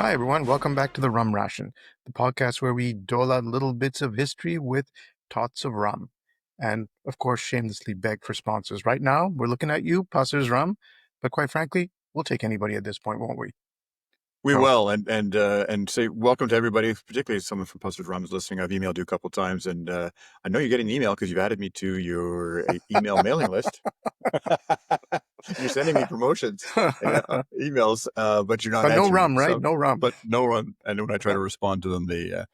Hi, everyone. Welcome back to the Rum Ration, the podcast where we dole out little bits of history with tots of rum. And, of course, shamelessly beg for sponsors. Right now, we're looking at you, Pusser's Rum. But quite frankly, we'll take anybody at this point, won't we? We So- will, and say welcome to everybody, particularly someone from Posted Rum is listening. I've emailed you a couple of times, and I know you get an email because you've added me to your email mailing list. You're sending me promotions and emails, but you're not But no answering rum, them, right? so- No rum. But no rum, and when I try to respond to them, they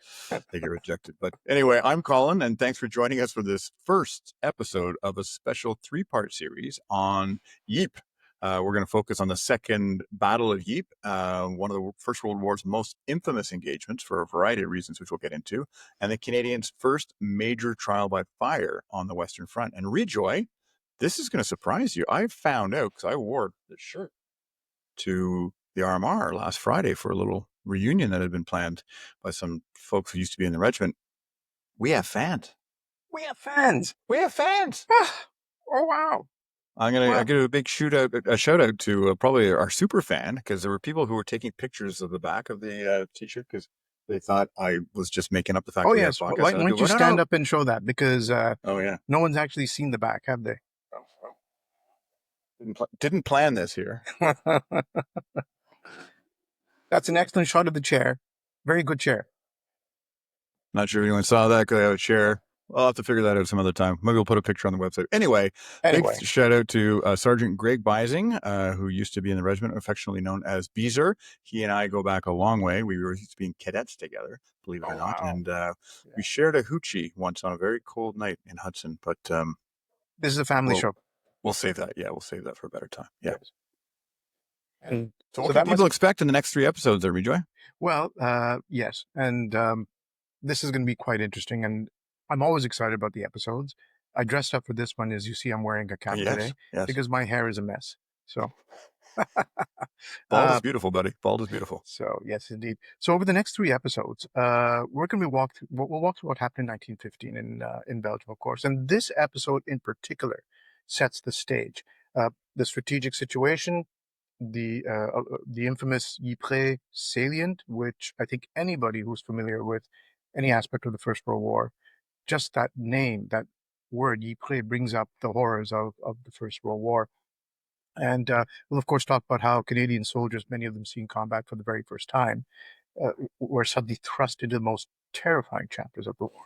get rejected. But anyway, I'm Colin, and thanks for joining us for this first episode of a special 3-part series on Ypres. We're going to focus on the Second Battle of Ypres, one of the First World War's most infamous engagements for a variety of reasons, which we'll get into, and the Canadians' first major trial by fire on the Western Front. And Rejoy, this is going to surprise you. I found out, because I wore this shirt to the RMR last Friday for a little reunion that had been planned by some folks who used to be in the regiment. We have fans. We have fans. We have fans. Oh, wow. I'm gonna I give a big shout out to probably our super fan, because there were people who were taking pictures of the back of the t-shirt because they thought I was just making up the fact. Oh, that yes. we have podcasts. Why And I don't go, you "No, stand no." up and show that? Because Oh yeah, no one's actually seen the back, have they? didn't plan this here. That's an excellent shot of the chair. Very good chair. Not sure if anyone saw that because I have a chair. I'll have to figure that out some other time. Maybe we'll put a picture on the website. Anyway. Big shout out to Sergeant Greg Bising, who used to be in the regiment, affectionately known as Beezer. He and I go back a long way. We were used to being cadets together, believe it or not. Wow. And we shared a hoochie once on a very cold night in Hudson. But this is a family show. We'll save that. Yeah, we'll save that for a better time. Yeah. And so what can people expect in the next 3 episodes there, Rejoy? Well, yes. And this is going to be quite interesting. And I'm always excited about the episodes. I dressed up for this one. As you see, I'm wearing a cap today because my hair is a mess. So bald is beautiful, buddy. Bald is beautiful. So yes, indeed. So over the next 3 episodes, we're going to we'll walk through what happened in 1915 in Belgium, of course. And this episode in particular sets the stage. The strategic situation, the infamous Ypres Salient, which I think anybody who's familiar with any aspect of the First World War, just that name, that word Ypres, brings up the horrors of the First World War. And we'll, of course, talk about how Canadian soldiers, many of them seeing combat for the very first time, were suddenly thrust into the most terrifying chapters of the war.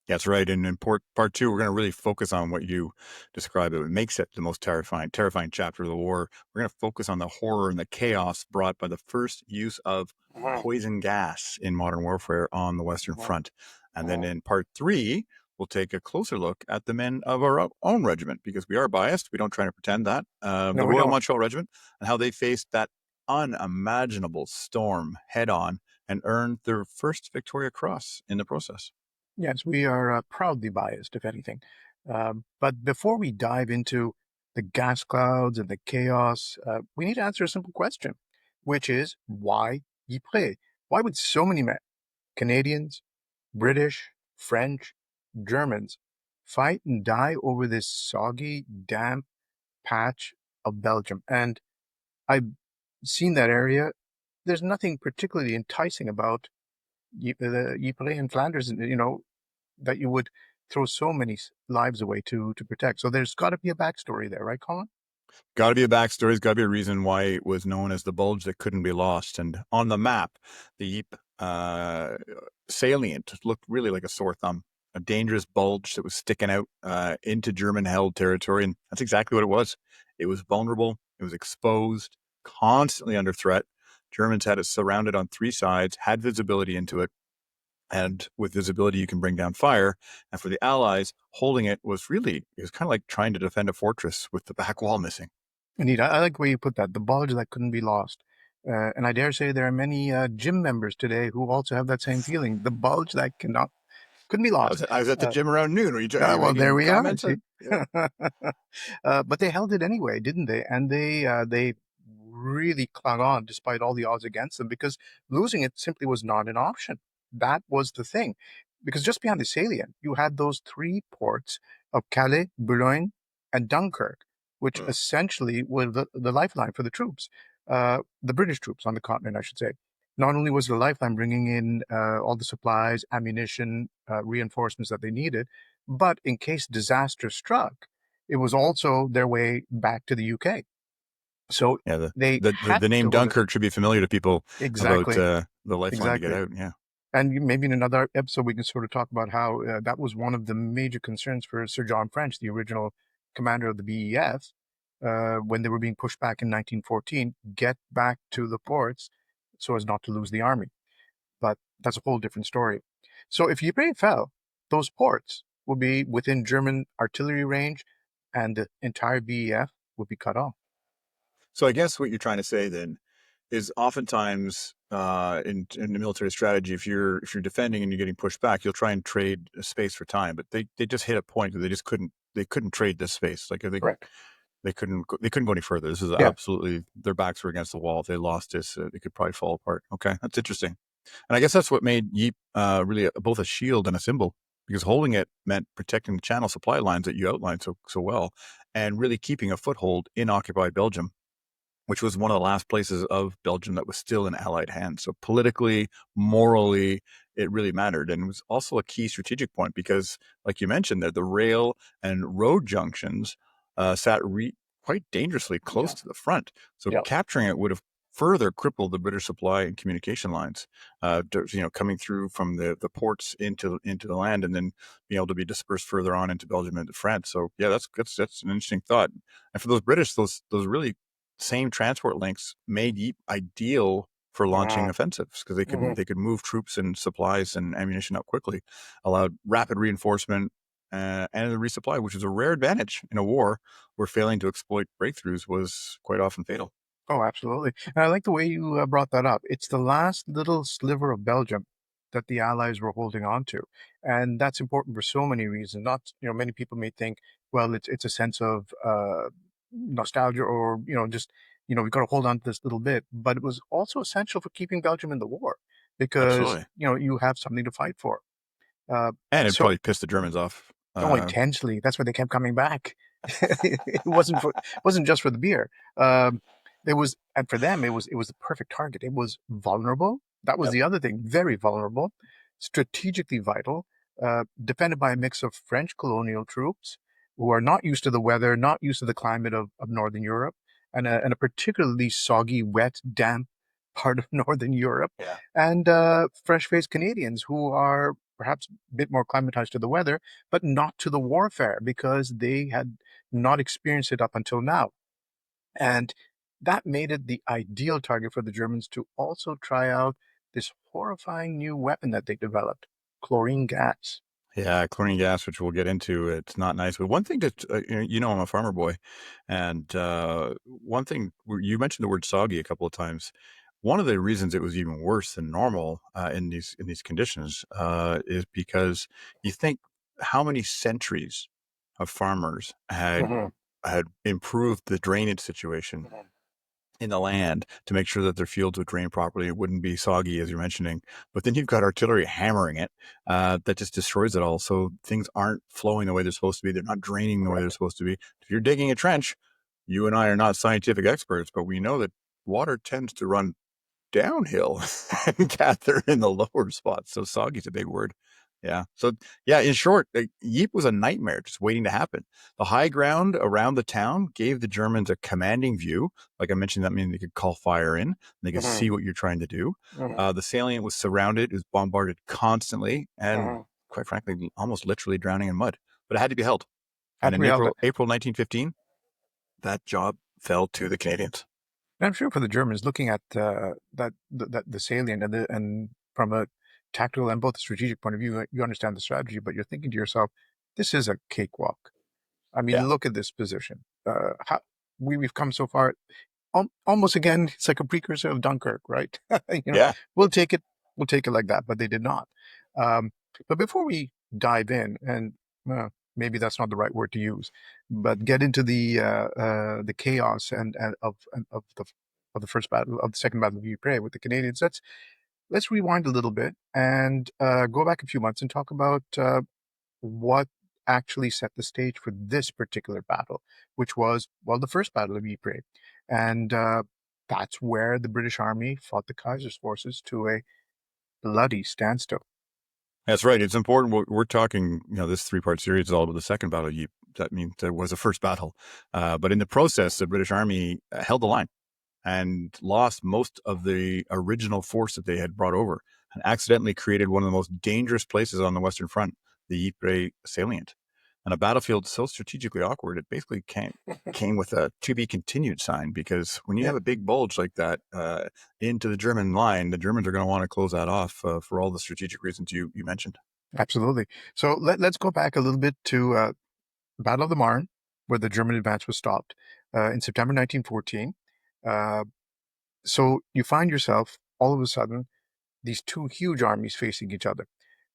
That's right. And in part 2, we're going to really focus on what you described. It makes it the most terrifying chapter of the war. We're going to focus on the horror and the chaos brought by the first use of poison gas in modern warfare on the Western Front. And then in part 3, we'll take a closer look at the men of our own regiment, because we are biased. We don't try to pretend that. The Royal Montreal Regiment, and how they faced that unimaginable storm head on and earned their first Victoria Cross in the process. Yes, we are proudly biased, if anything. But before we dive into the gas clouds and the chaos, we need to answer a simple question, which is, why Ypres? Why would so many men, Canadians, British, French, Germans, fight and die over this soggy, damp patch of Belgium? And I've seen that area. There's nothing particularly enticing about the Ypres and Flanders, that you would throw so many lives away to protect. So there's got to be a backstory there, right, Colin? Got to be a backstory. There's got to be a reason why it was known as the bulge that couldn't be lost. And on the map, the Ypres salient looked really like a sore thumb, a dangerous bulge that was sticking out into German-held territory. And that's exactly what it was. It was vulnerable. It was exposed, constantly under threat. Germans had it surrounded on 3 sides, had visibility into it. And with visibility, you can bring down fire. And for the Allies, holding it was kind of like trying to defend a fortress with the back wall missing. Indeed, I like the way you put that, the bulge that couldn't be lost. And I dare say there are many gym members today who also have that same feeling, the bulge that couldn't be lost. I was at the gym around noon. Well, there we are. Yeah. But they held it anyway, didn't they? And they really clung on despite all the odds against them, because losing it simply was not an option. That was the thing. Because just behind the salient, you had those 3 ports of Calais, Boulogne, and Dunkirk, which essentially were the lifeline for the troops, the British troops on the continent, I should say. not only was it a lifeline bringing in all the supplies, ammunition, reinforcements that they needed, but in case disaster struck, it was also their way back to the UK. So Yeah, the they the the, had the name to hold it. Dunkirk should be familiar to people about Exactly, the lifeline to get exactly. out. Yeah. And maybe in another episode, we can sort of talk about how that was one of the major concerns for Sir John French, the original commander of the BEF, when they were being pushed back in 1914, get back to the ports so as not to lose the army. But that's a whole different story. So if Ypres fell, those ports would be within German artillery range, and the entire BEF would be cut off. So I guess what you're trying to say then is oftentimes in the military strategy, if you're defending and you're getting pushed back, you'll try and trade space for time. But they just hit a point where they couldn't trade this space. Like Correct. they couldn't go any further. This is Yeah. absolutely their backs were against the wall. If they lost this, it could probably fall apart. Okay, that's interesting. And I guess that's what made Yeep really both a shield and a symbol, because holding it meant protecting the channel supply lines that you outlined so well, and really keeping a foothold in occupied Belgium, which was one of the last places of Belgium that was still in Allied hands. So politically, morally, it really mattered. And it was also a key strategic point because, like you mentioned, there the rail and road junctions sat quite dangerously close Yeah. to the front. So Yeah. capturing it would have further crippled the British supply and communication lines, coming through from the ports into the land and then being able to be dispersed further on into Belgium and into France. So yeah, that's an interesting thought. And for those British, those really same transport links made Ypres ideal for launching Mhm. offensives because they could Mhm. they could move troops and supplies and ammunition out quickly, allowed rapid reinforcement and the resupply, which is a rare advantage in a war where failing to exploit breakthroughs was quite often fatal. Oh, absolutely. And I like the way you brought that up. It's the last little sliver of Belgium that the Allies were holding on to. And that's important for so many reasons. Not, many people may think, well, it's a sense of nostalgia or, just, we've got to hold on to this little bit. But it was also essential for keeping Belgium in the war because, Absolutely, you have something to fight for. Uh, and it so probably pissed the Germans off. Oh, intensely. That's why they kept coming back. It wasn't just for the beer. Um, and for them, it was the perfect target. It was vulnerable. That was Yep. the other thing. Very vulnerable, strategically vital, defended by a mix of French colonial troops who are not used to the weather, not used to the climate of Northern Europe, and a particularly soggy, wet, damp part of Northern Europe, Yeah. and fresh-faced Canadians who are perhaps a bit more acclimatized to the weather, but not to the warfare because they had not experienced it up until now. And that made it the ideal target for the Germans to also try out this horrifying new weapon that they developed, chlorine gas. Yeah, chlorine gas, which we'll get into, it's not nice. But one thing that I'm a farmer boy, and one thing you mentioned the word soggy a couple of times. One of the reasons it was even worse than normal in these conditions is because you think how many centuries of farmers had Hmm. had improved the drainage situation Hmm. in the land to make sure that their fields would drain properly. It wouldn't be soggy, as you're mentioning. But then you've got artillery hammering it that just destroys it all. So things aren't flowing the way they're supposed to be. They're not draining the way they're Correct. supposed to be. If you're digging a trench, you and I are not scientific experts, but we know that water tends to run downhill and gather in the lower spots. So soggy is a big word. Yeah. So yeah, in short, Ypres was a nightmare just waiting to happen. The high ground around the town gave the Germans a commanding view. Like I mentioned, that means they could call fire in. And they could Hmm. see what you're trying to do. Hmm. The salient was surrounded, it was bombarded constantly, and Hmm. quite frankly, almost literally drowning in mud. But it had to be held. Had And to in be held. April 1915, that job fell to the Canadians. And I'm sure for the Germans, looking at that the salient and from a tactical and both a strategic point of view, you understand the strategy, but you're thinking to yourself, this is a cakewalk. I Yeah. mean, look at this position. How we've come so far. Almost again, it's like a precursor of Dunkirk, right? you know, Yeah. we'll take it, we'll take it like that, but they did not. Um, but before we dive in, and maybe that's not the right word to use, but get into the chaos and of the first battle of the Second Battle of Ypres with the Canadians, let's rewind a little bit and go back a few months and talk about what actually set the stage for this particular battle, which was, well, the first Battle of Ypres. And That's where the British Army fought the Kaiser's forces to a bloody standstill. That's right. It's important. We're talking, this three-part series is all about the Second Battle of Ypres. That means there was a first battle. But in the process, the British Army held the line and lost most of the original force that they had brought over and accidentally created one of the most dangerous places on the Western Front, the Ypres Salient. And a battlefield so strategically awkward, it basically came with a to be continued sign, because when you Yeah, have a big bulge like that into the German line, the Germans are going to want to close that off for all the strategic reasons you mentioned. absolutely. So let's go back a little bit to Battle of the Marne, where the German advance was stopped in September 1914. Uh, so you find yourself all of a sudden these two huge armies facing each other.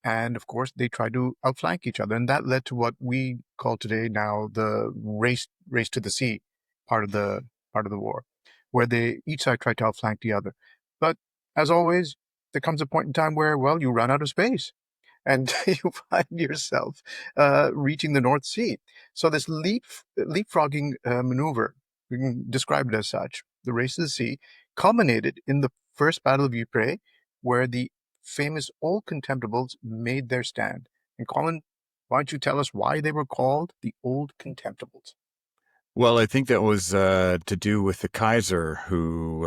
And of course, they tried to outflank each other. And that led to what we call today now the race to the sea part of the war, where each side tried to outflank the other. But as always, there comes a point in time where, well, you run out of space and you find yourself reaching the North Sea. So this leapfrogging maneuver, we can describe it as such, the race to the sea, culminated in the First Battle of Ypres, where the famous Old Contemptibles made their stand. And Colin, why don't you tell us why they were called the Old Contemptibles? Well, I think that was to do with the Kaiser, who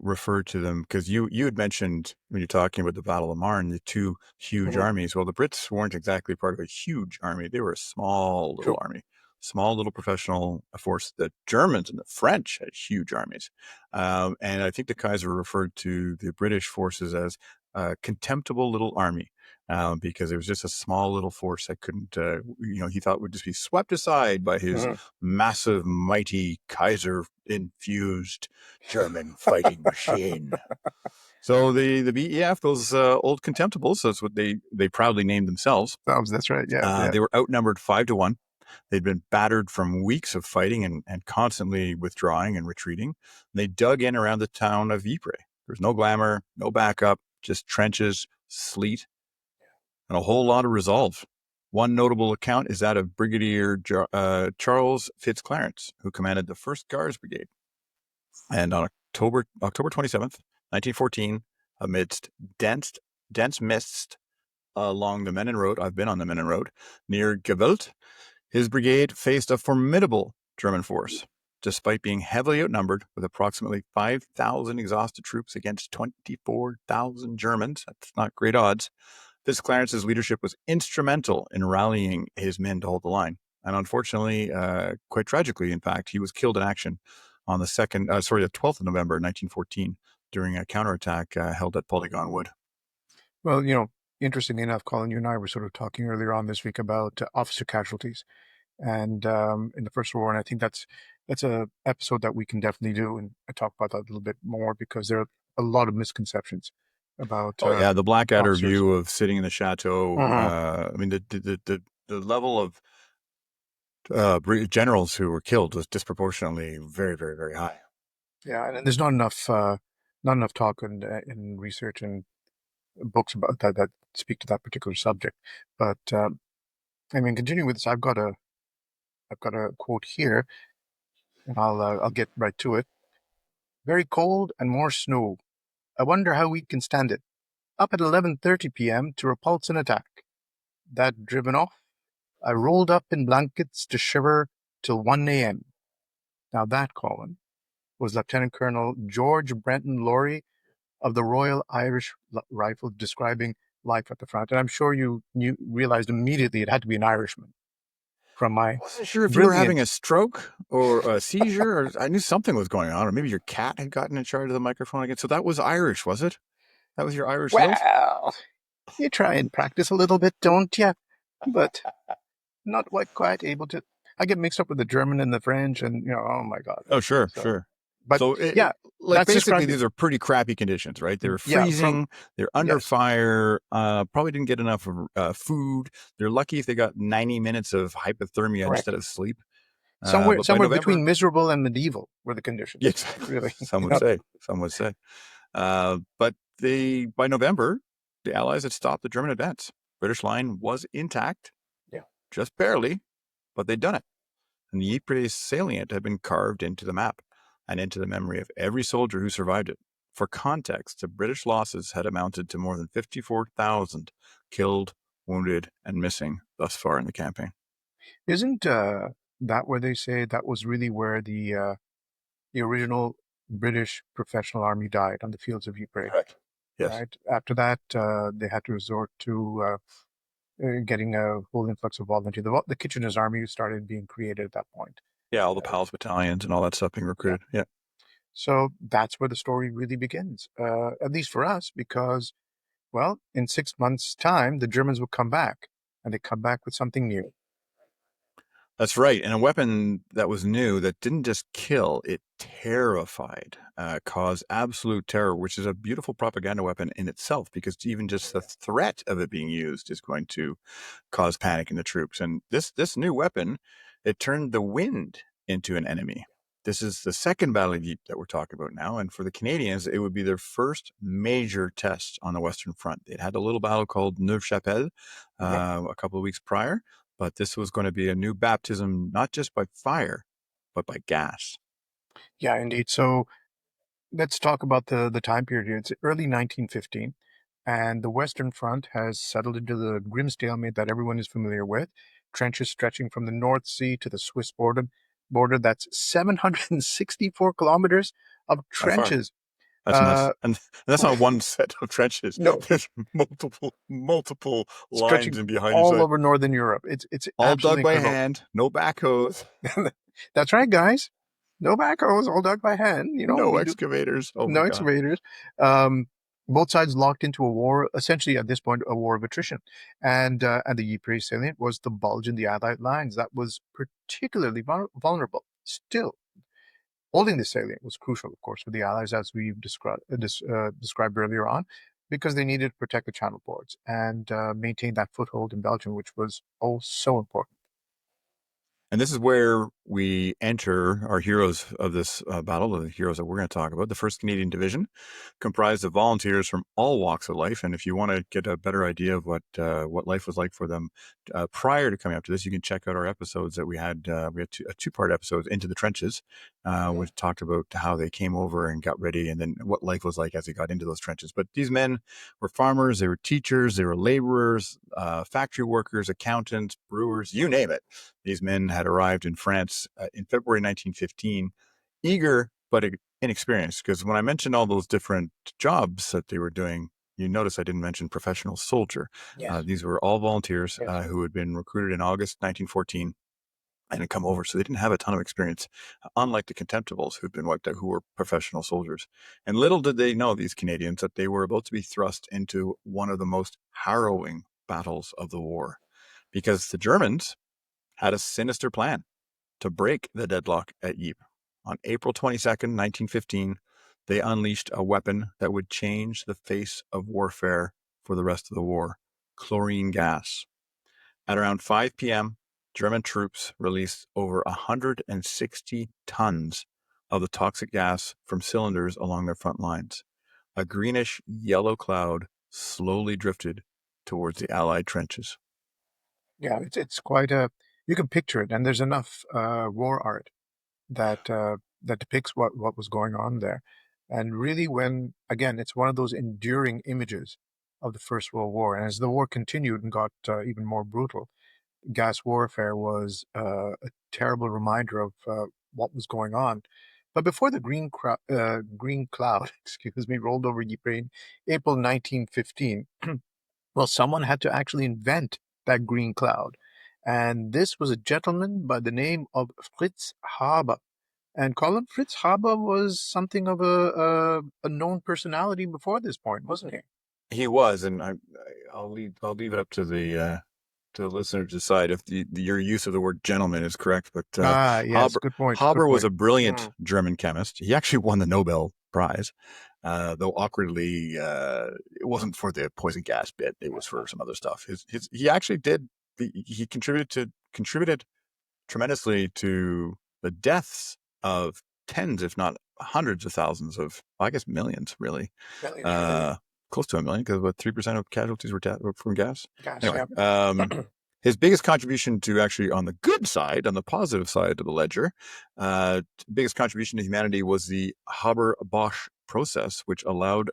referred to them, because you had mentioned when you're talking about the Battle of Marne, the two huge Mhm. armies. Well, the Brits weren't exactly part of a huge army; they were a small little True. army, small little professional force. The Germans and the French had huge armies, and I think the Kaiser referred to the British forces as a contemptible little army. Because it was just a small little force that couldn't, he thought would just be swept aside by his Mhm. massive, mighty Kaiser-infused German fighting machine. So the BEF, those old contemptibles, that's what they proudly named themselves. That's right. Yeah, yeah. They were outnumbered 5-1. They'd been battered from weeks of fighting and constantly withdrawing and retreating. They dug in around the town of Ypres. There was no glamour, no backup, just trenches, sleet, and a whole lot of resolve. One notable account is that of Brigadier Charles Fitzclarence, who commanded the 1st Guards Brigade. And on October 27th, 1914, amidst dense mists along the Menin Road, I've been on the Menin Road, near Gevelt, his brigade faced a formidable German force. Despite being heavily outnumbered with approximately 5,000 exhausted troops against 24,000 Germans, that's not great odds, Fitzclarence's leadership was instrumental in rallying his men to hold the line. And unfortunately, quite tragically, in fact, he was killed in action on the 12th of November, 1914, during a counterattack held at Polygon Wood. Well, interestingly enough, Colin, you and I were sort of talking earlier on this week about officer casualties, and in the First World War, and I think that's a episode that we can definitely do and talk about that a little bit more because there are a lot of misconceptions about Oh yeah, the Blackadder officers. view of sitting in the chateau. Mhm. I mean, the level of generals who were killed was disproportionately very, very, very high. Yeah, and there's not enough talk and research and books about that speak to that particular subject. But I mean, continuing with this, I've got a quote here, and I'll get right to it. Very cold and more snow. I wonder how we can stand it. Up at 11:30 p.m. to repulse an attack. That driven off, I rolled up in blankets to shiver till 1 a.m. Now that, Colin, was Lieutenant Colonel George Brenton Laurie of the Royal Irish Rifles describing life at the front. And I'm sure you realized immediately it had to be an Irishman from my I wasn't sure if you were having brilliant. a stroke or a seizure, or I knew something was going on, or maybe your cat had gotten in charge of the microphone again. So that was Irish, was it? That was your Irish lilt? Well, you try and practice a little bit, don't you? But not quite able to. I get mixed up with the German and the French, and oh my God. Oh, sure, So, sure. but So, yeah, like, that's basically, describing. these are pretty crappy conditions, right? They were Yeah, from freezing. They're under yes, fire. Probably didn't get enough food. They're lucky if they got 90 minutes of hypothermia instead correct. of sleep. Somewhere But by somewhere November, between miserable and medieval were the yeah, conditions. exactly. Really, Some would say. Some would say. But by November, the Allies had stopped the German advance. British line was intact, Yeah. just barely, but they'd done it. And the Ypres salient had been carved into the map. and into the memory of every soldier who survived it. For context, the British losses had amounted to more than 54,000 killed, wounded, and missing thus far in the campaign. Isn't that where they say that was really where the original British professional army died on the fields of Ypres, Correct. Yes. right? After that, they had to resort to getting a whole influx of volunteers. The Kitchener's Army started being created at that point. Yeah, all the Uh, PALS battalions and all that stuff being yeah. recruited. Yeah. So that's where the story really begins, at least for us, because, well, in 6 months' time, the Germans would come back, and they come back with something new. That's right. And a weapon that was new that didn't just kill, it terrified, caused absolute terror, which is a beautiful propaganda weapon in itself, because even just the threat of it being used is going to cause panic in the troops. And this new weapon, it turned the wind into an enemy. This is the Second Battle of Ypres that we're talking about now. And for the Canadians, it would be their first major test on the Western Front. They'd had a little battle called Neuve-Chapelle Yep. a couple of weeks prior, but this was going to be a new baptism, not just by fire, but by gas. Yeah, indeed. So let's talk about the time period. It's early 1915, and the Western Front has settled into the grim stalemate that everyone is familiar with. Trenches stretching from the North Sea to the Swiss border. That's 764 kilometers of By far. trenches. That's nuts. Uh, And that's not one set of trenches. no, There's multiple lines stretching in behind each all other, over northern Europe. It's all dug absolutely by incredible. hand, no backhoes, That's right, guys. No backhoes, all dug by hand. no We do excavators. Oh my no God. excavators. Um, both sides locked into a war, essentially at this point, a war of attrition. And the Ypres Salient was the bulge in the Allied lines that was particularly vulnerable. Still, holding the salient was crucial, of course, for the Allies, as we've described earlier on, because they needed to protect the channel ports and maintain that foothold in Belgium, which was oh so important. And this is where we enter our heroes of this battle, the heroes that we're going to talk about. The 1st Canadian Division, comprised of volunteers from all walks of life. And if you want to get a better idea of what life was like for them prior to coming up to this, you can check out our episodes that we had. We had a two-part episode, Into the Trenches, which talked about how they came over and got ready, and then what life was like as they got into those trenches. But these men were farmers, they were teachers, they were laborers, factory workers, accountants, brewers, you name it. These men had arrived in France in February 1915, eager but inexperienced. Because when I mentioned all those different jobs that they were doing, you notice I didn't mention professional soldier. Yes. These were all volunteers Yes. who had been recruited in August 1914 and had come over. So they didn't have a ton of experience, unlike the Contemptibles who'd been wiped out, who were professional soldiers. And little did they know, these Canadians, that they were about to be thrust into one of the most harrowing battles of the war. Because the Germans had a sinister plan to break the deadlock at Ypres. On April 22nd, 1915, they unleashed a weapon that would change the face of warfare for the rest of the war: chlorine gas. At around 5 p.m., German troops released over 160 tons of the toxic gas from cylinders along their front lines. A greenish yellow cloud slowly drifted towards the Allied trenches. Yeah, it's quite a. You can picture it, and there's enough war art that depicts what was going on there. And really, when again, it's one of those enduring images of the First World War. And as the war continued and got even more brutal, gas warfare was a terrible reminder of what was going on. But before the green cloud, excuse me, rolled over Ukraine, April 1915, well, someone had to actually invent that green cloud. And this was a gentleman by the name of Fritz Haber. And Colin, Fritz Haber was something of a known personality before this point, wasn't he? He was, and I'll leave it up to the listener to decide if your use of the word gentleman is correct. But Ah, yes, good point. Good Haber was point. a brilliant Mm. German chemist. He actually won the Nobel Prize, though awkwardly, it wasn't for the poison gas bit. It was for some other stuff. He actually did. He contributed tremendously to the deaths of tens, if not hundreds of thousands of, I guess, millions, really. Millions, right? Uh, Close to a million, because about 3% of casualties were from gas. Gosh, Anyway, yeah. His biggest contribution to actually on the good side, on the positive side of the ledger, biggest contribution to humanity was the Haber-Bosch process, which allowed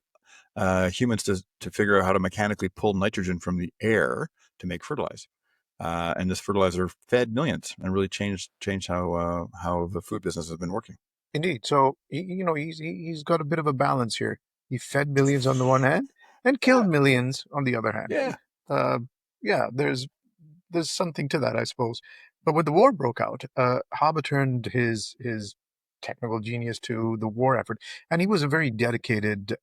humans to figure out how to mechanically pull nitrogen from the air to make fertilizer. And this fertilizer fed millions and really changed how the food business has been working. Indeed. So he's got a bit of a balance here. He fed millions on the one hand and killed Yeah, millions on the other hand. yeah, Uh, yeah, there's something to that, I suppose. But when the war broke out, Haber turned his technical genius to the war effort, and he was a very dedicated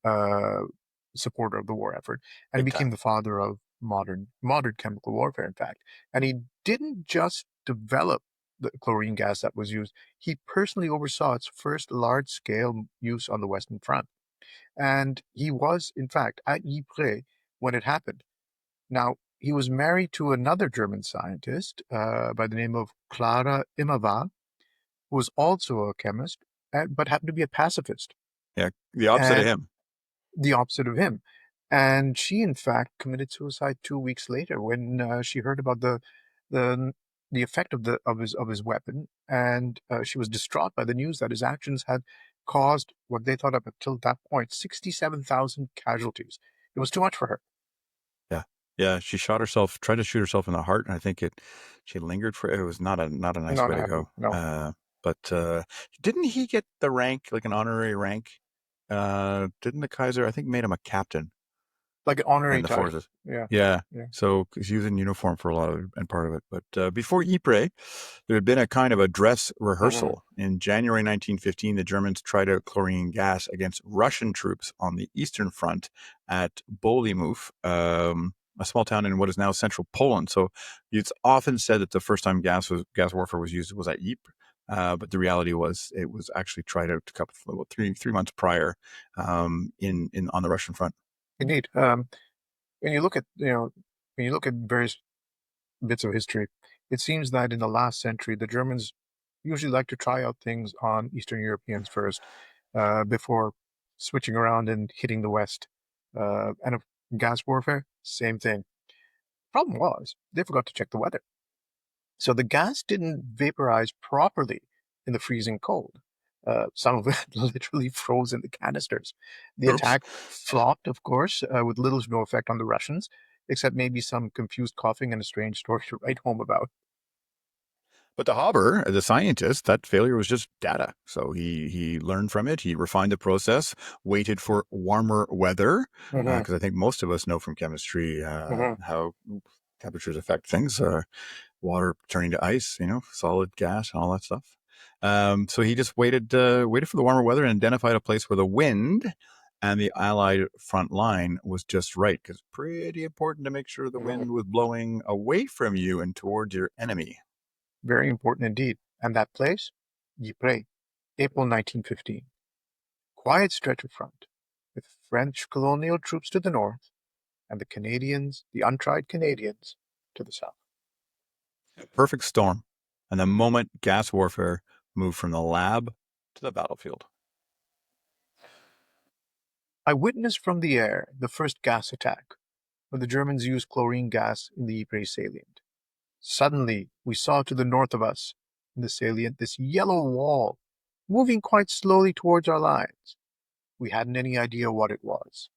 supporter of the war effort, and he big time. became the father of modern chemical warfare. In fact, and he didn't just develop the chlorine gas that was used; he personally oversaw its first large-scale use on the Western Front, and he was, in fact, at Ypres when it happened. Now, he was married to another German scientist by the name of Clara Immerwahr, who was also a chemist, but happened to be a pacifist, Yeah, the opposite of and him. the opposite of him. And she, in fact, committed suicide 2 weeks later when she heard about the the effect of his weapon, and she was distraught by the news that his actions had caused what they thought up until that point 67,000 casualties. It was too much for her. Yeah, yeah. She shot herself, tried to shoot herself in the heart, and I think she lingered for it. Was not a nice Not way to happy. go. No, But didn't he get the rank, like an honorary rank? Didn't the Kaiser, I think, made him a captain like an in honorary the title. forces? Yeah, Yeah. yeah. So, because he was in uniform for a lot of it and part of it. But before Ypres, there had been a kind of a dress Hmm. rehearsal. In January 1915, the Germans tried out chlorine gas against Russian troops on the Eastern Front at Bolimów, a small town in what is now central Poland. So it's often said that the first time gas warfare was used was at Ypres. But the reality was it was actually tried out a couple, well, three months prior, in on the Russian front. Indeed. When you look at when you look at various bits of history, it seems that in the last century, the Germans usually like to try out things on Eastern Europeans first, before switching around and hitting the West. And of gas warfare, same thing. Problem was, they forgot to check the weather. So the gas didn't vaporize properly in the freezing cold. Some of it literally froze in the canisters. The Oops. attack flopped, of course, with little to no effect on the Russians, except maybe some confused coughing and a strange story to write home about. But the Haber, the scientist, that failure was just data. So he learned from it. He refined the process, waited for warmer weather, Hmm. because I think most of us know from chemistry Hmm. how temperatures affect things. Water turning to ice, solid gas, and all that stuff. So he just waited for the warmer weather and identified a place where the wind and the Allied front line was just right, because it's pretty important to make sure the Hmm. wind was blowing away from you and towards your enemy. Very important indeed. And that place? Ypres, April 1915. Quiet stretch of front, with French colonial troops to the north and the Canadians, the untried Canadians, to the south. Perfect storm. And the moment gas warfare moved from the lab to the battlefield. I witnessed from the air the first gas attack when the Germans used chlorine gas in the Ypres salient. Suddenly, we saw to the north of us, in the salient, this yellow wall, moving quite slowly towards our lines. We hadn't any idea what it was.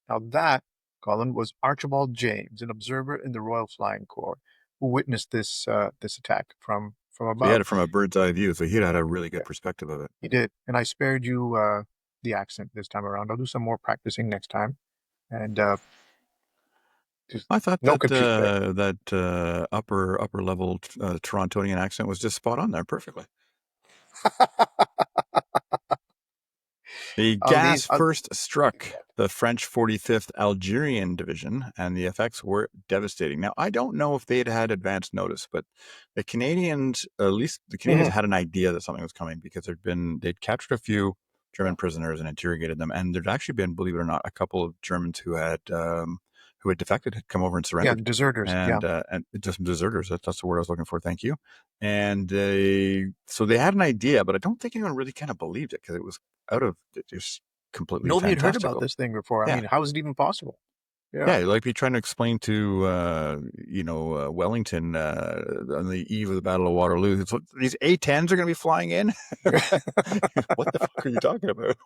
Now that, Colin, was Archibald James, an observer in the Royal Flying Corps, who witnessed this attack from So he had above. it from a bird's eye view. So he had a really Yeah, good perspective of it. he did, and I spared you the accent this time around. I'll do some more practicing next time, and just I thought no that confusion there. upper level Torontonian accent was just spot on there, perfectly. The I'll need. gas first struck the French 45th Algerian Division, and the effects were devastating. Now, I don't know if they'd had advance notice, but the Canadians, at least the Canadians, Mhm. had an idea that something was coming because they'd captured a few German prisoners and interrogated them, and there'd actually been, believe it or not, a couple of Germans who had defected, had come over and Yeah, surrendered, deserters. Yeah. and just deserters. That's the word I was looking for. Thank you. And so they had an idea, but I don't think anyone really kind of believed it because it was out of just completely Nobody had heard about fantastical. this thing before. I Yeah. mean, how is it even possible? Yeah. Yeah, like be trying to explain to Wellington on the eve of the Battle of Waterloo. It's, these A-10s are going to be flying in. What the fuck are you talking about?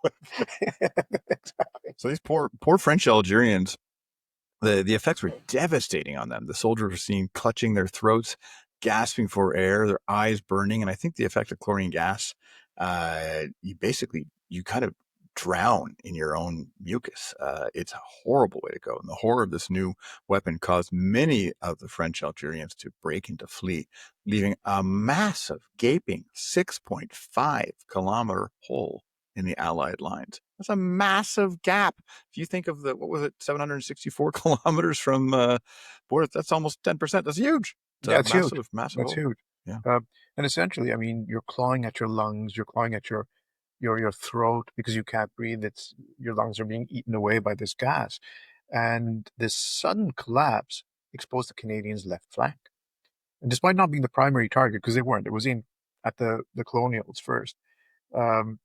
Exactly. So these poor French Algerians, the effects were devastating on them. The soldiers were seen clutching their throats, gasping for air, their eyes burning, and I think the effect of chlorine gas, you kind of drown in your own mucus. It's a horrible way to go, and the horror of this new weapon caused many of the French Algerians to break into flee, leaving a massive, gaping 6.5-kilometer hole in the Allied lines. That's a massive gap. If you think of what was it, 764 kilometers from border, that's almost 10%. That's huge. It's a That's huge. massive, massive That's hole. huge. Yeah. Uh, and essentially, I mean, you're clawing at your lungs, you're clawing at your throat because you can't breathe. It's your lungs are being eaten away by this gas. And this sudden collapse exposed the Canadians' left flank. And despite not being the primary target, because they weren't, it was aimed at the colonials first. Um,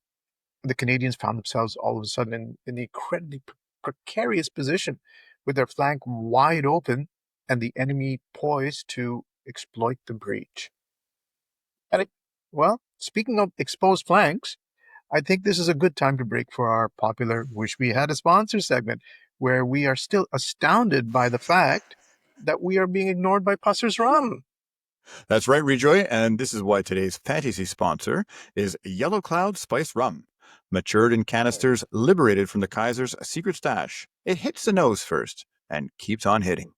the Canadians found themselves all of a sudden in the incredibly precarious position with their flank wide open and the enemy poised to exploit the breach. And well, speaking of exposed flanks, I think this is a good time to break for our popular Wish We Had a Sponsor segment, where we are still astounded by the fact that we are being ignored by Pusser's Rum. That's right, Rejoy. And this is why today's fantasy sponsor is Yellow Cloud Spiced Rum. Matured in canisters, liberated from the Kaiser's secret stash. It hits the nose first and keeps on hitting.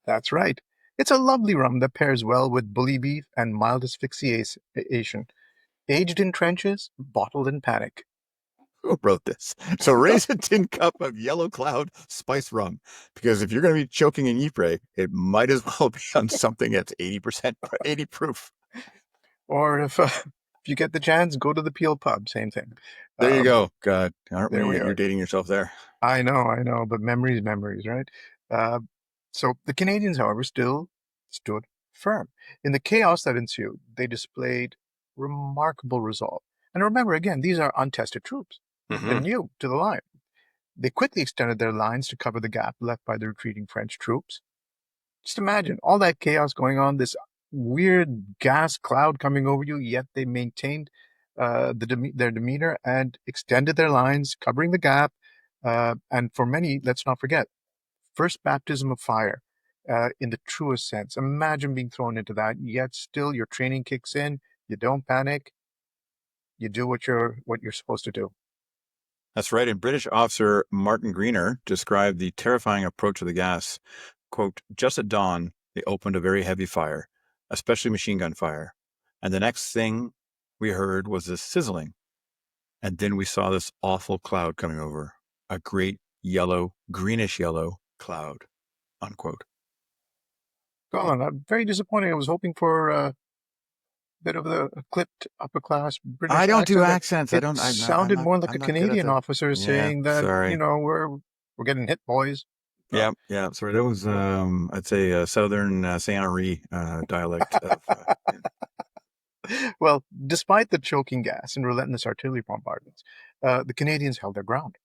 That's right. It's a lovely rum that pairs well with bully beef and mild asphyxiation. Aged in trenches, bottled in panic. Who wrote this? So raise a tin cup of Yellow Cloud Spiced Rum, because if you're going to be choking in Ypres, it might as well be on something that's 80%, 80 proof. Or if you get the chance, go to the Peel pub. Same thing. There you Um, go. God, aren't there we? we You're are. dating yourself there. I know, but memories, right? Uh, so the Canadians, however, still stood firm. In the chaos that ensued, they displayed remarkable resolve. And remember, again, these are untested troops. They're Mm-hmm. new to the line. They quickly extended their lines to cover the gap left by the retreating French troops. Just imagine all that chaos going on, this weird gas cloud coming over you, yet they maintained their demeanor and extended their lines, covering the gap. And for many, let's not forget, first baptism of fire in the truest sense. Imagine being thrown into that, yet still your training kicks in. You don't panic. You do what you're supposed to do. That's right. And British officer Martin Greener described the terrifying approach of the gas. Quote, just at dawn, they opened a very heavy fire, especially machine gun fire. And the next thing we heard was this sizzling. And then we saw this awful cloud coming over, a great yellow, greenish yellow cloud, unquote. Colin, I'm very disappointed. I was hoping for a bit of the clipped upper class I British don't do accent. That accents. I it don't, sounded more like I'm a not good at Canadian them. officer Yeah, saying that, sorry. we're getting hit, boys. Uh, Yeah, yeah, sorry. That was, I'd say, a southern Saint Henri dialect of. well, despite the choking gas and relentless artillery bombardments, the Canadians held their ground.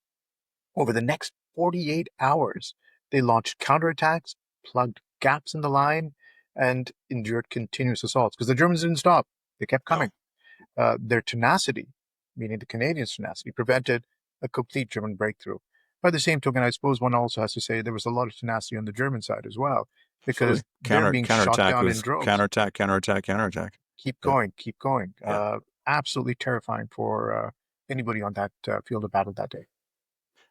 Over the next 48 hours, they launched counterattacks, plugged gaps in the line, and endured continuous assaults because the Germans didn't stop. They kept No, coming. Their tenacity, meaning the Canadians' tenacity, prevented a complete German breakthrough. By the same token, I suppose one also has to say there was a lot of tenacity on the German side as well, because absolutely. they're being shot Counterattack down in was droves. counterattack, counterattack, counterattack. Keep Yep, going, keep going. yep. Absolutely terrifying for anybody on that field of battle that day.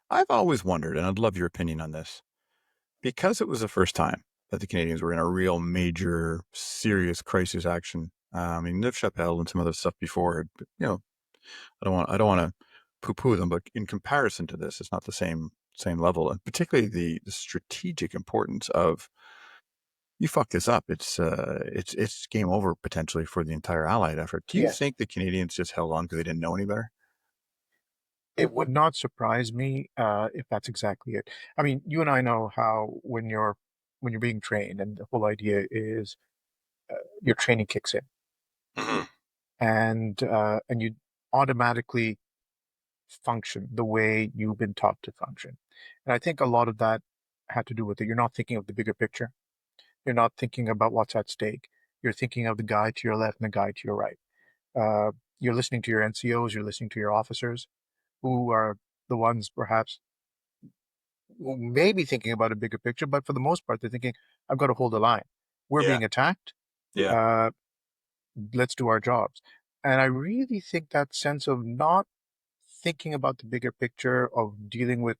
I've always wondered, and I'd love your opinion on this, because it was the first time that the Canadians were in a real major, serious crisis action. I mean, Neuf Chapelle and some other stuff before, but, I don't want to poo-poo them, but in comparison to this, it's not the same level, and particularly the strategic importance of you fuck this up, it's game over potentially for the entire Allied effort. Do you Yes. think the Canadians just held on because they didn't know any better? It would not surprise me if that's exactly it. I mean, you and I know how when you're being trained, and the whole idea is your training kicks in, Mhm. and you automatically function the way you've been taught to function. And I think a lot of that had to do with it. You're not thinking of the bigger picture. You're not thinking about what's at stake. You're thinking of the guy to your left and the guy to your right. Uh, you're listening to your NCOs, you're listening to your officers, who are the ones perhaps who may be thinking about a bigger picture, but for the most part, they're thinking, I've got to hold the line. We're Yeah. being attacked. Yeah. Uh, let's do our jobs. And I really think that sense of not thinking about the bigger picture, of dealing with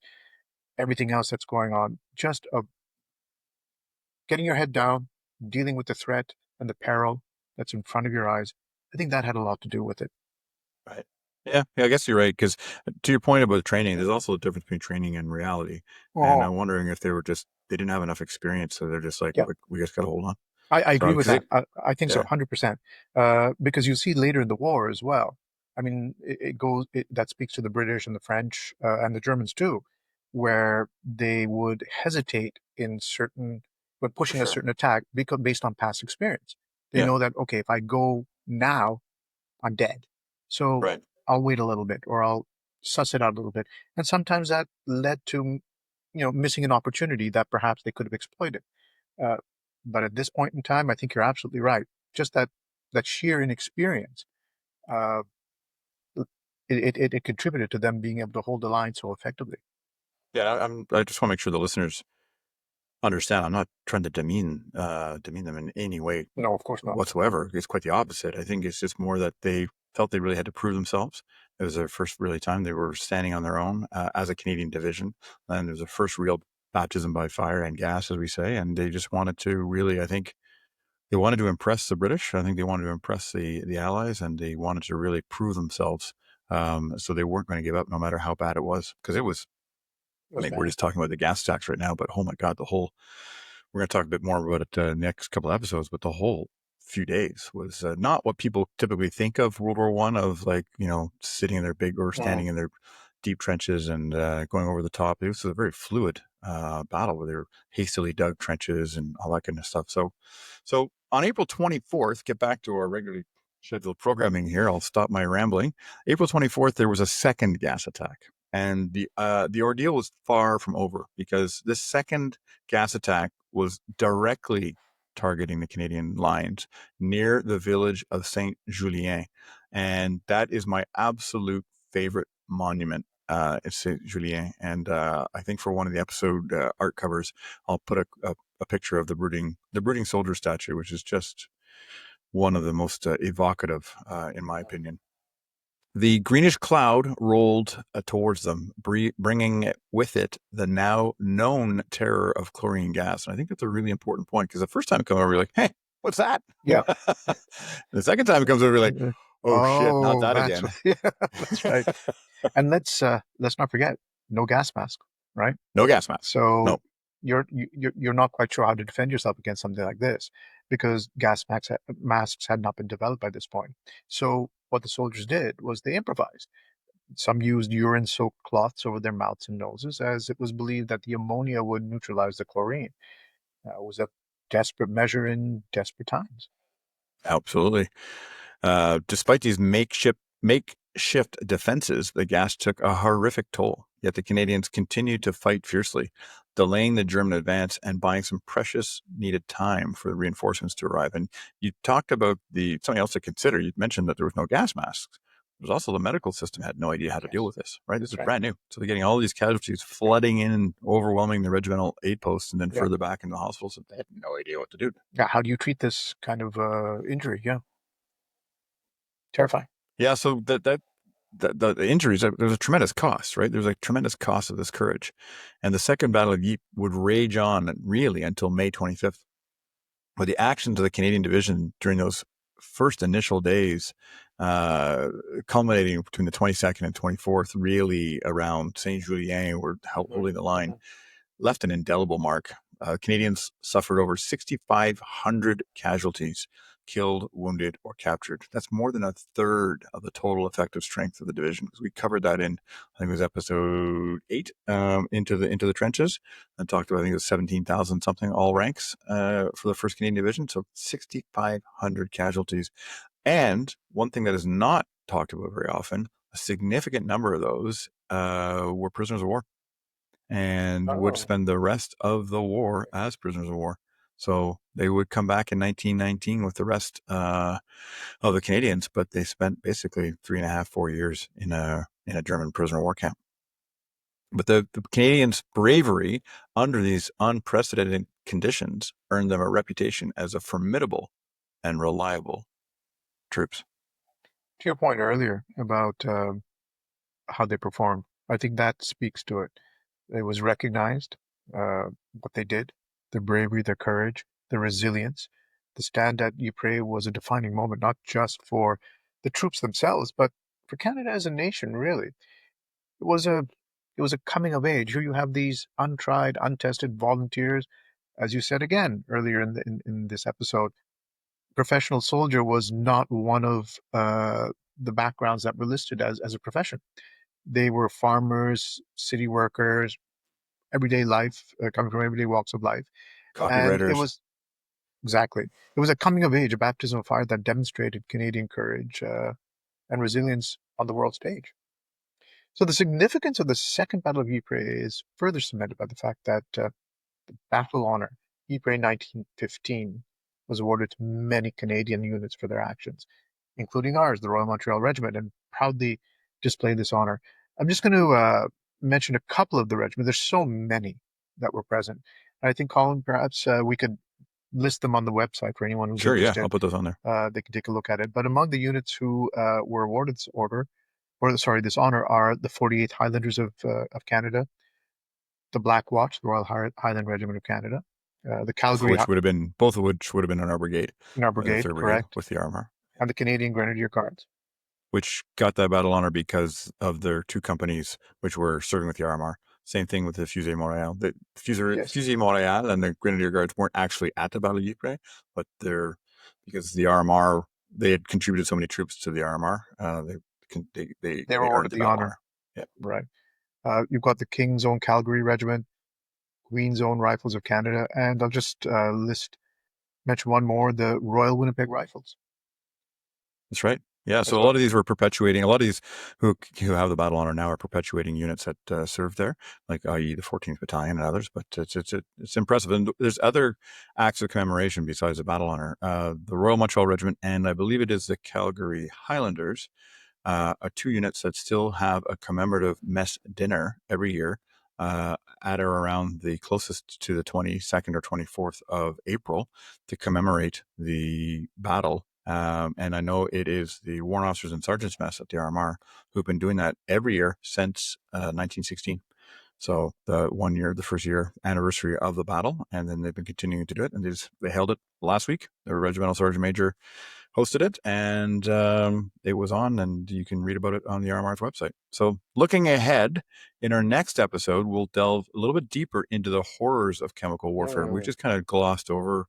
everything else that's going on, just of getting your head down, dealing with the threat and the peril that's in front of your eyes, I think that had a lot to do with it. Right. Yeah. Yeah. I guess you're right. Because to your point about training, there's also a difference between training and reality. And Oh, I'm wondering if they didn't have enough experience. So they're just like, yeah. we just got to hold on. I agree So, with because that. I think so, yeah, 100%. Because you see later in the war as well. I mean, that speaks to the British and the French and the Germans too, where they would hesitate when for pushing a sure. certain attack because based on past experience. They Yeah. know that, okay, if I go now, I'm dead. So Right. I'll wait a little bit or I'll suss it out a little bit. And sometimes that led to, missing an opportunity that perhaps they could have exploited. Uh, but at this point in time, I think you're absolutely right. Just that sheer inexperience, uh, it contributed to them being able to hold the line so effectively. Yeah. I just want to make sure the listeners understand. I'm not trying to demean them in any way No, of course not. whatsoever. It's quite the opposite. I think it's just more that they felt they really had to prove themselves. It was their first really time they were standing on their own as a Canadian division, and it was a first real baptism by fire and gas, as we say. And they just wanted to really, I think, they wanted to impress the British. I think they wanted to impress the Allies, and they wanted to really prove themselves. So they weren't going to give up, no matter how bad it was, because it was. It I was mean, we're bad. just talking about the gas tax right now, but oh my God, the whole we're going to talk a bit more about it next couple of episodes, but the whole few days was not what people typically think of World War One, of like, sitting in their big or Mhm. standing in their deep trenches and going over the top. It was a very fluid battle where they were hastily dug trenches and all that kind of stuff. So on April 24th, get back to our regularly scheduled programming here. I'll stop my rambling. April 24th, there was a second gas attack. And the ordeal was far from over, because this second gas attack was directly targeting the Canadian lines near the village of Saint Julien. And that is my absolute favorite monument. It's Saint Julien. And I think for one of the episode art covers, I'll put a picture of the brooding soldier statue, which is just one of the most evocative, in my opinion. The greenish cloud rolled towards them, bringing with it the now known terror of chlorine gas. And I think that's a really important point, because the first time it comes over, you're like, hey, what's that? Yeah. The second time it comes over, you're like, oh shit, not Oh, that that's again. yeah, that's right. And let's not forget, no gas mask, right? No gas mask. So No, you're not quite sure how to defend yourself against something like this because masks had not been developed by this point. So what the soldiers did was they improvised. Some used urine-soaked cloths over their mouths and noses, as it was believed that the ammonia would neutralize the chlorine. It was a desperate measure in desperate times. absolutely. Despite these makeshift defenses, the gas took a horrific toll. Yet the Canadians continued to fight fiercely, delaying the German advance and buying some precious needed time for the reinforcements to arrive. And you talked about something else to consider. You mentioned that there was no gas masks. There's also the medical system had no idea how to deal Yes, with this, right? This that's is right. brand new. So they're getting all these casualties flooding in and overwhelming the regimental aid posts and then Yeah. further back into the hospitals. And they had no idea what to do. Yeah. How do you treat this kind of injury? Yeah. Terrifying. Yeah, so the injuries, there's a tremendous cost, right? There's a tremendous cost of this courage. And the Second Battle of Ypres would rage on really until May 25th. But the actions of the Canadian Division during those first initial days, uh, culminating between the 22nd and 24th, really around Saint Julien, were Hmm. holding the line, Hmm. left an indelible mark. Canadians suffered over 6,500 casualties, killed, wounded, or captured. That's more than a third of the total effective strength of the division. We covered that in, I think it was episode 8, into the trenches, and talked about, I think it was 17,000 something all ranks for the First Canadian Division. So 6,500 casualties. And one thing that is not talked about very often, a significant number of those were prisoners of war. and would Oh, spend the rest of the war as prisoners of war. So they would come back in 1919 with the rest of the Canadians, but they spent basically 3.5, 4 years in a German prisoner of war camp. But the Canadians' bravery under these unprecedented conditions earned them a reputation as a formidable and reliable troops. to your point earlier about how they performed, I think that speaks to it. It was recognized what they did, their bravery, their courage, their resilience. The stand at Ypres was a defining moment, not just for the troops themselves, but for Canada as a nation, really. It was a it was a coming of age. Here you have these untried, untested volunteers. As you said again earlier in this episode, professional soldier was not one of the backgrounds that were listed as a profession. They were farmers, city workers, everyday life, coming from everyday walks of life. And it Copywriters. was exactly, it was a coming of age, a baptism of fire that demonstrated Canadian courage and resilience on the world stage. So the significance of the Second Battle of Ypres is further cemented by the fact that the battle honor, Ypres 1915, was awarded to many Canadian units for their actions, including ours, the Royal Montreal Regiment, and proudly display this honor. I'm just going to mention a couple of the regiments. There's so many that were present. I think, Colin, perhaps we could list them on the website for anyone who's Sure, yeah, I'll interested. put those on there. They can take a look at it. But among the units who were awarded this order, or sorry, this honor, are the 48th Highlanders of Canada, the Black Watch, the Royal Highland Regiment of Canada, the Calgary Both of which would have been in our brigade, in our the brigade, third brigade correct, with the armor, and the Canadian Grenadier Guards. which got that battle honor because of their two companies which were serving with the RMR. Same thing with the Fusée Montréal. The Yes, Fusée Montréal and the Grenadier Guards weren't actually at the Battle of Ypres, but they're because the RMR they had contributed so many troops to the RMR, they were they earned awarded the the battle honor, honor. Yeah, right. You've got the King's Own Calgary Regiment, Queen's Own Rifles of Canada, and I'll just mention one more, the Royal Winnipeg Rifles that's right. Yeah, so as a lot well. of these were perpetuating. A lot of these who have the battle honor now are perpetuating units that served there, like i.e. the 14th Battalion and others. But it's impressive, and there's other acts of commemoration besides the battle honor. The Royal Montreal Regiment, and I believe it is the Calgary Highlanders, are two units that still have a commemorative mess dinner every year at or around the closest to the 22nd or 24th of April to commemorate the battle. And I know it is the Warrant Officers and Sergeants Mess at the RMR who've been doing that every year since 1916. So the first year anniversary of the battle, and then they've been continuing to do it. And they held it last week. The Regimental Sergeant Major hosted it, and it was on, and you can read about it on the RMR's website. So looking ahead, in our next episode, we'll delve a little bit deeper into the horrors of chemical warfare. We've Mm, just kind of glossed over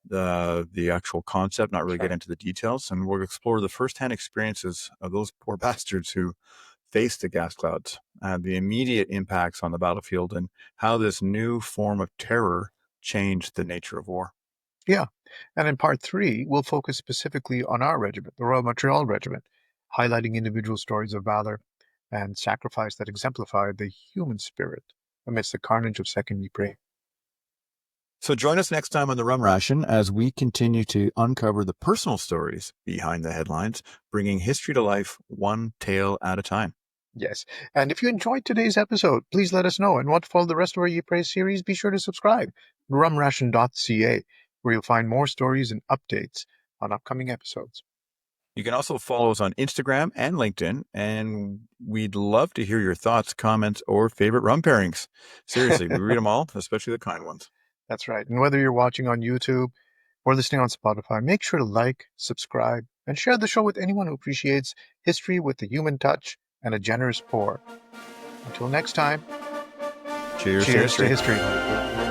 the actual concept, not really sure. get into the details, and we'll explore the firsthand experiences of those poor bastards who faced the gas clouds, the immediate impacts on the battlefield, and how this new form of terror changed the nature of war. Yeah. And in part three, we'll focus specifically on our regiment, the Royal Montreal Regiment, highlighting individual stories of valor and sacrifice that exemplify the human spirit amidst the carnage of Second Ypres. So join us next time on the Rum Ration as we continue to uncover the personal stories behind the headlines, bringing history to life one tale at a time. Yes. And if you enjoyed today's episode, please let us know. And want to follow the rest of our Ypres series, be sure to subscribe to rumration.ca, where you'll find more stories and updates on upcoming episodes. You can also follow us on Instagram and LinkedIn, and we'd love to hear your thoughts, comments, or favorite rum pairings. Seriously, we read them all, especially the kind ones. That's right. And whether you're watching on YouTube or listening on Spotify, make sure to like, subscribe, and share the show with anyone who appreciates history with a human touch and a generous pour. Until next time, Cheers to cheers to history. history.